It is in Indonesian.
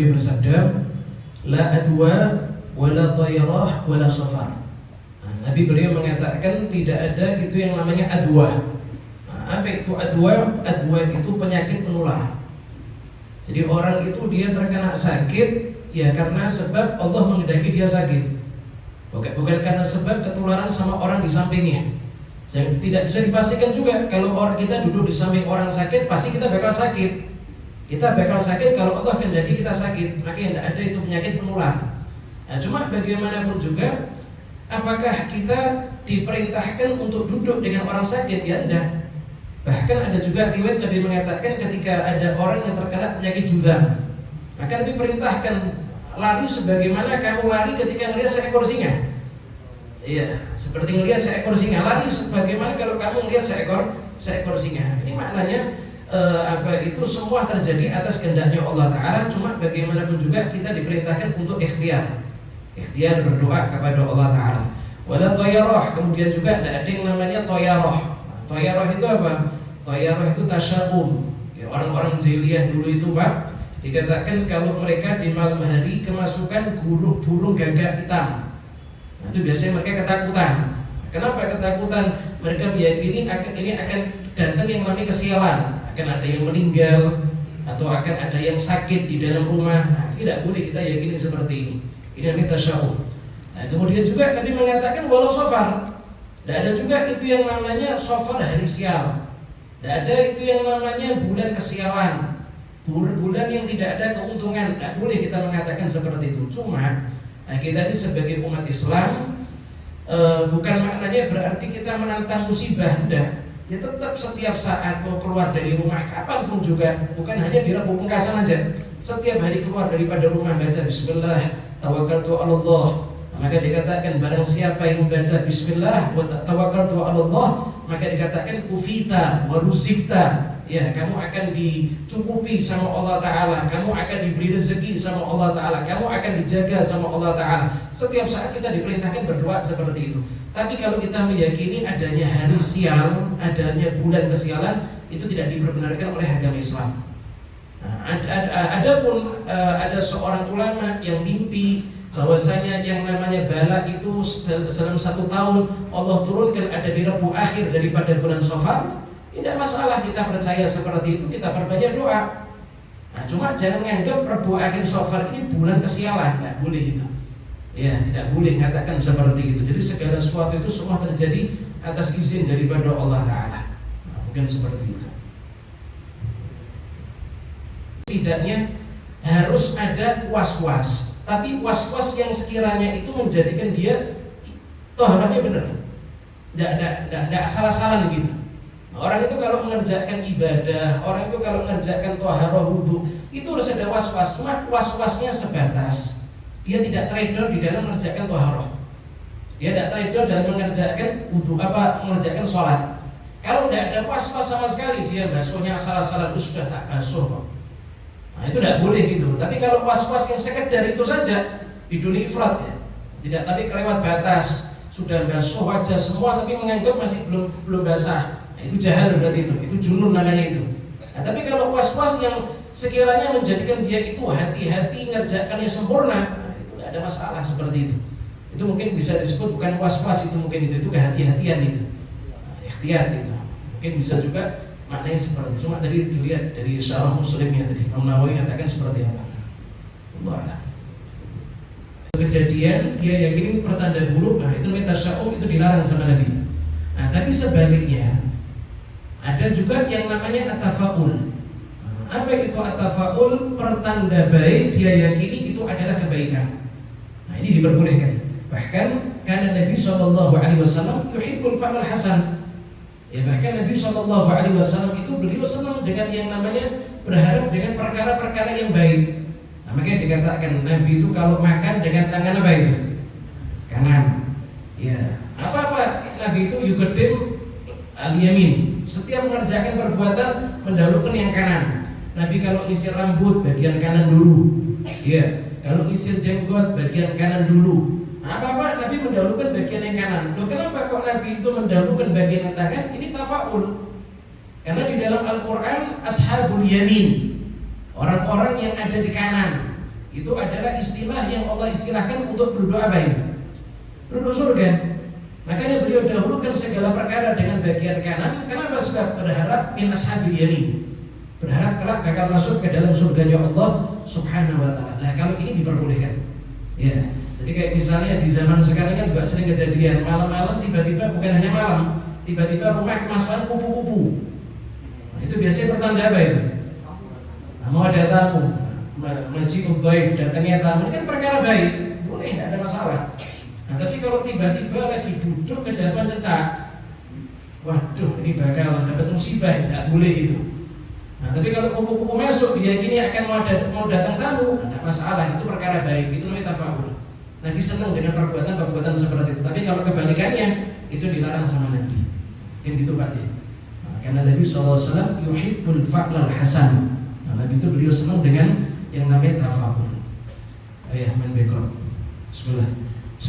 Nabi bersabda, la adwa wala tayrah wala safar. Nabi beliau mengatakan tidak ada itu yang namanya adwa. Apa itu adwa? Adwa itu penyakit menular. Jadi orang itu dia terkena sakit ya karena sebab Allah menghendaki dia sakit. Bukan karena sebab ketularan sama orang di sampingnya. Tidak bisa dipastikan juga kalau orang kita duduk di samping orang sakit pasti kita bakal sakit. Kita bakal sakit kalau Allah kehendaki kita sakit. Maka tidak ada itu penyakit menular. Nah, cuma bagaimanapun juga, apakah kita diperintahkan untuk duduk dengan orang sakit? Ya tidak. Bahkan ada juga riwayat Nabi mengatakan ketika ada orang yang terkena penyakit juzam, maka Nabi perintahkan lari sebagaimana kamu lari ketika melihat seekor singa. Iya, seperti melihat seekor singa, lari sebagaimana kalau kamu melihat seekor singa. Ini maknanya itu semua terjadi atas kehendaknya Allah Ta'ala. Cuma bagaimanapun juga kita diperintahkan untuk ikhtiar berdoa kepada Allah Ta'ala. Wala toyaroh, kemudian juga ada yang namanya toyaroh. Toyaroh itu apa? Toyaroh itu tasya'um. Ya, orang-orang jahiliyah dulu itu Pak, dikatakan kalau mereka di malam hari kemasukan burung gagak hitam. Nah, itu biasanya mereka ketakutan. Kenapa ketakutan? Mereka meyakini ini akan datang yang namanya kesialan, akan ada yang meninggal atau akan ada yang sakit di dalam rumah. Nah, tidak boleh kita yakini seperti ini. Ini namanya tasya'um. Nah, kemudian juga Nabi mengatakan walau safar. Tidak ada juga itu yang namanya safar hari sial. Tidak ada itu yang namanya bulan kesialan, bulan yang tidak ada keuntungan. Tidak boleh kita mengatakan seperti itu. Cuma kita ini sebagai umat Islam bukan maknanya berarti kita menantang musibah. Tidak. Ya tetap setiap saat mau keluar dari rumah kapanpun juga, bukan hanya di Rabu Pungkasan aja. Setiap hari keluar daripada rumah baca Bismillah, tawakkaltu 'ala Allah. Maka dikatakan barang siapa yang membaca Bismillah wa tawakkaltu 'ala Allah, maka dikatakan kufita wa ruzikta. Ya, kamu akan dicukupi sama Allah Ta'ala, kamu akan diberi rezeki sama Allah Ta'ala, kamu akan dijaga sama Allah Ta'ala. Setiap saat kita diperintahkan berdoa seperti itu. Tapi kalau kita meyakini adanya hari sial, adanya bulan kesialan, itu tidak diperbenarkan oleh agama Islam. Nah, ada seorang ulama yang mimpi bahwasanya yang namanya bala itu dalam 1 tahun Allah turunkan ada di Rabu akhir daripada bulan Safar. Tidak masalah kita percaya seperti itu, kita perbanyak doa. Nah, cuma jangan menganggap Rabu akhir Safar ini bulan kesialan, tidak boleh itu. Ya, tidak boleh mengatakan seperti itu. Jadi segala sesuatu itu semua terjadi atas izin daripada Allah Ta'ala. Nah, mungkin seperti itu. Tidaknya harus ada was-was, tapi was-was yang sekiranya itu menjadikan dia toharahnya benar, tidak asal-asalan gitu. Orang itu kalau mengerjakan ibadah, orang itu kalau mengerjakan toharah wudhu, itu harus ada was-was. Cuma was-wasnya sebatas dia tidak trader di dalam mengerjakan toharah, dia tidak trader dalam mengerjakan wudhu mengerjakan sholat. Kalau tidak ada was-was sama sekali, dia basuhnya asal-asalan, sudah tak basuh kok. Nah, itu tidak boleh gitu. Tapi kalau was-was yang sekedar itu saja, biduni ifrat ya, tidak, tapi kelewat batas, sudah basuh wajah semua tapi menganggap masih belum basah. Nah, itu jahal berarti itu junun namanya itu. Nah, tapi kalau was-was yang sekiranya menjadikan dia itu hati-hati ngerjakannya sempurna, nah, itu tidak ada masalah seperti itu. Itu mungkin bisa disebut bukan was-was, itu mungkin itu kehati-hatian itu. Nah, ikhtiar itu. Mungkin bisa juga maknanya seperti itu. Cuma tadi dilihat dari Syarah Muslimnya tadi, Imam Nawawi katakan seperti apa. Allah a'lam. Kejadian dia yakini pertanda buruk, nah itu namanya tasya'um, itu dilarang sama Nabi. Nah, tapi sebaliknya ada juga yang namanya at-tafa'ul. Apa itu at-tafa'ul? Pertanda baik dia yakini itu adalah kebaikan. Nah, ini diperbolehkan. Bahkan karena Nabi SAW yuhibbul fa'al hasan. Ya, bahkan Nabi SAW itu beliau senang dengan yang namanya berharap dengan perkara-perkara yang baik. Nah, makanya dikatakan Nabi itu kalau makan dengan tangan apa itu? Kanan. Ya, apa-apa Nabi itu yuqaddim al-yamin. Setiap mengerjakan perbuatan mendahulukan yang kanan. Nabi kalau isir rambut bagian kanan dulu. Ya, kalau isir jenggot bagian kanan dulu. Apa-apa Nabi mendahulukan bagian yang kanan. Loh, kenapa kok Nabi itu mendahulukan bagian yang tangan? Ini tafa'ul. Karena di dalam Al-Quran ashabul yamin, orang-orang yang ada di kanan. Itu adalah istilah yang Allah istilahkan untuk penduduk apa ini? Penduduk surga. Makanya beliau dahulukan segala perkara dengan bagian kanan. Kenapa? Sebab berharap min ashabil yamin, berharap kelak bakal masuk ke dalam surganya Allah Subhanahu wa ta'ala. Nah, kalau ini diperbolehkan. Ya. Jadi kayak misalnya di zaman sekarang kan juga sering kejadian malam-malam tiba-tiba, bukan hanya malam, tiba-tiba rumah kemasukan kupu-kupu. Nah, itu biasanya pertanda apa itu? Nah, mau ada tamu, majid dhaif, datangnya tamu, ini kan perkara baik, boleh, tidak ada masalah. Nah, tapi kalau tiba-tiba lagi duduk kejatuhan cecak, waduh, ini bakal dapat musibah, tidak boleh itu. Nah, tapi kalau kupu-kupu masuk, diyakini akan mau datang tamu, tidak masalah, itu perkara baik, itu namanya tafa'ul. Nabi senang dengan perbuatan-perbuatan seperti itu. Tapi kalau kebalikannya, itu dilarang sama Nabi. Yang gitu Pak ya. Nah, karena Nabi SAW yuhibbul fa'lal hasan. Nah, Nabi itu beliau senang dengan yang namanya tafa'ul. Ayah main bekor. Bismillah.